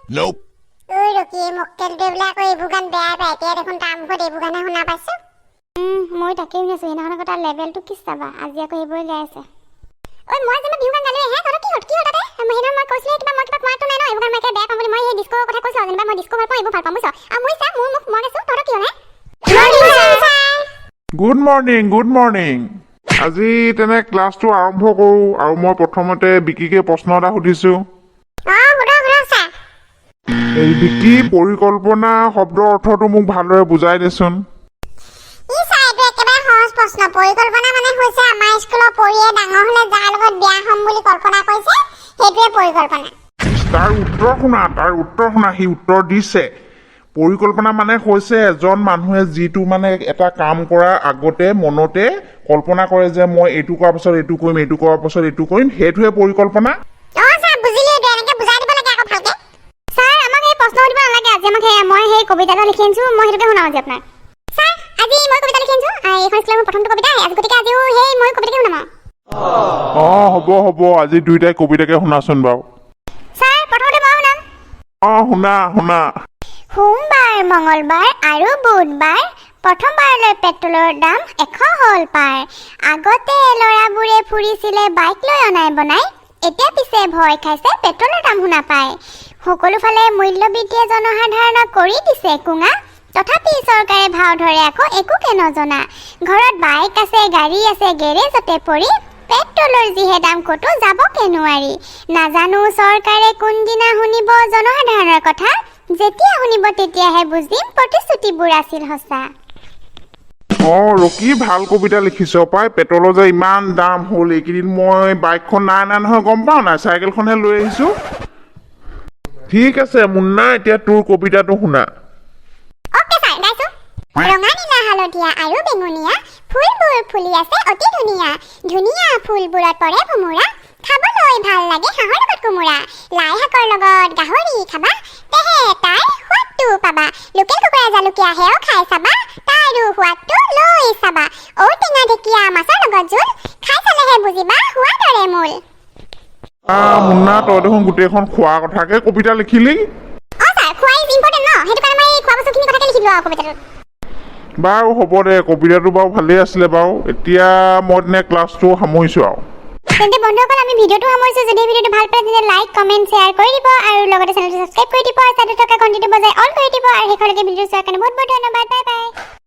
Nope. ওই Rocky মক্কেল দেবলা কই বুগান বেয়া বেয়া তে দেখুন তাম কো দে বুগানা শুনা পাইছো মই তাকে শুনিছো ইনাখন কথা লেভেলটো কি চাবা আজি আকৌ এইবোৰ গাই আছে ওই মই যে বিহুগান গালে হে তৰা কি হট তাতে মহিনা মই কৈছিলে কিবা মই কিবা কোৱাটো নাই ন এইবোৰ মই বেয়া পাম বুলি মই এই ডিস্কো কথা কৈছো যেনিবা মই ডিস্কো ভাল পাম এইবোৰ ভাল পাম বুইছ আ মই চা মোৰ মুখ মই কৈছো তৰা কি হলে Good morning. আজি তেনে ক্লাছটো আৰম্ভ কৰো আৰু মই প্ৰথমতে বিকিকে প্ৰশ্ন এটা সুধিছো ছা এই বিকি পৰিকল্পনা শব্দৰ অৰ্থটো মোক ভালদৰে বুজাই দেচোন ই সাইডে একেবাৰে সহজ প্ৰশ্ন পৰিকল্পনা মানে হৈছে আমাৰ স্কুলৰ পৰিয়ে ডাঙৰ হলে যাৰ লগত বিয়া হম বুলি কল্পনা কৰিছে সেইটোৱে পৰিকল্পনা তাৰ উত্তৰ শুনা সি উত্তৰ দিছে পৰিকল্পনা মানে হৈছে এজন মানুহে যিটো মানে এটা কাম কৰাৰ আগতে মনতে কল্পনা কৰে যে মই এইটো কৰাৰ পাছত এইটো কৰিম এইটো কৰাৰ পাছত এইটো কৰিম সেইটোৱে পৰিকল্পনা স্যাৰ বুঝিলে এনেকে বুজাই দিব লাগে আকৌ ভালকে স্যাৰ আমাক এই প্ৰশ্ন দিব নালাগে আজি আমাক মই সেই কবিতাটা লিখি আনিছো মই হেতুকে শুনাও আজি আপোনাক স্যার আজি মই কবিতা লিখি আনিছো এইখন স্কুলৰ প্ৰথমটো কবিতা আজি গতিকে আজিও সেই মই কবিতাকে শুনাম হ'ব আজি দুইটাই কবিতাকে শুনাচোন বাৰু স্যাৰ প্ৰথমতে মই শুনাম শুনা সোমবাৰ মঙ্গলবাৰ আৰু বুধবাৰ প্ৰথমবাৰলৈ পেট্ৰলৰ দাম 100 হ'ল পাৰ আগতে লৰাবোৰে ফুৰিছিলে বাইক লৈ অনাই বনাই এতিয়া পিছে ভয় খাইছে পেট্ৰলৰ দাম শুনা পায় সকলো ফালে মূল্য বৃদ্ধিয়ে জনসাধাৰণক কৰি দিছে কুঙা তথাপি চৰকাৰে ভাও ধৰে আকৌ একোকে নজনা ঘৰত বাইক আছে গাড়ী আছে গেৰেজতে পৰি পেট্ৰলৰ যিহে দাম ক'তো যাবকে নোৱাৰি নাজানো চৰকাৰে কোনদিনা শুনিব জনসাধাৰণৰ কথা যেতিয়া শুনিব তেতিয়াহে বুজিম প্ৰতিশ্ৰুতিবোৰ আছিল সঁচা ৰকি ভাল কবিতা লিখিছ পাই পেট্ৰলৰ যে ইমান দাম হ'ল এইকেইদিন মই বাইকখন নাই নহয় গম পাওঁ নাই চাইকেলখনহে লৈ আহিছো ঠিক আছে মুন্না এতিয়া তোৰ কবিতাটো শুনা ওকে স্যাৰ গাইছো ৰঙা নীলা হালধীয়া আৰু বেঙুনীয়া ফুলবোৰ ফুলি আছে অতি ধুনীয়া ধুনীয়া ফুলবোৰত পৰে ভুমুৰা খাবলৈ ভাল লাগে হাঁহৰ লগত কোমোৰা লাই শাকৰ লগত গাহৰি খাবা তেহে তাৰ সোৱাদটো পাবা লোকেল কুকুৰা জালুকীয়া হেও খাই চাবা তাৰো সোৱাদটো লৈ চাবা ঔটেঙা ঢেকীয়া মাছৰ লগত জোল খাই চালেহে বুজিবা সোৱাদৰে মূল মুন্না তই দেখোন গোটেইখন খোৱা কথাকে কবিতা লিখিলি স্যাৰ খোৱা ইজ ইম্পৰ্টেণ্ট ন সেইটো কাৰণে মই খোৱা বস্তুখিনি কথাকে লিখিলো আৰু কবিতাটোত বাৰু হ'ব দে কবিতাটো বাৰু ভালেই আছিলে বাৰু এতিয়া মই তেনে ক্লাছটো সামৰিছো আৰু তেন্তে বন্ধুসকল আমি ভিডিঅ'টো সামৰিছো যদি ভিডিঅ'টো ভাল পালে তেন্তে লাইক কমেন্ট শ্বেয়াৰ কৰি দিব আৰু লগতে চেনেলটো সাবস্ক্ৰাইব কৰি দিব আৰু তাতে থকা ঘণ্টিটো বজাই অল কৰি দিব আৰু শেষলৈকে ভিডিঅ' চোৱাৰ কাৰণে বহুত বহুত ধন্যবাদ বাই বাই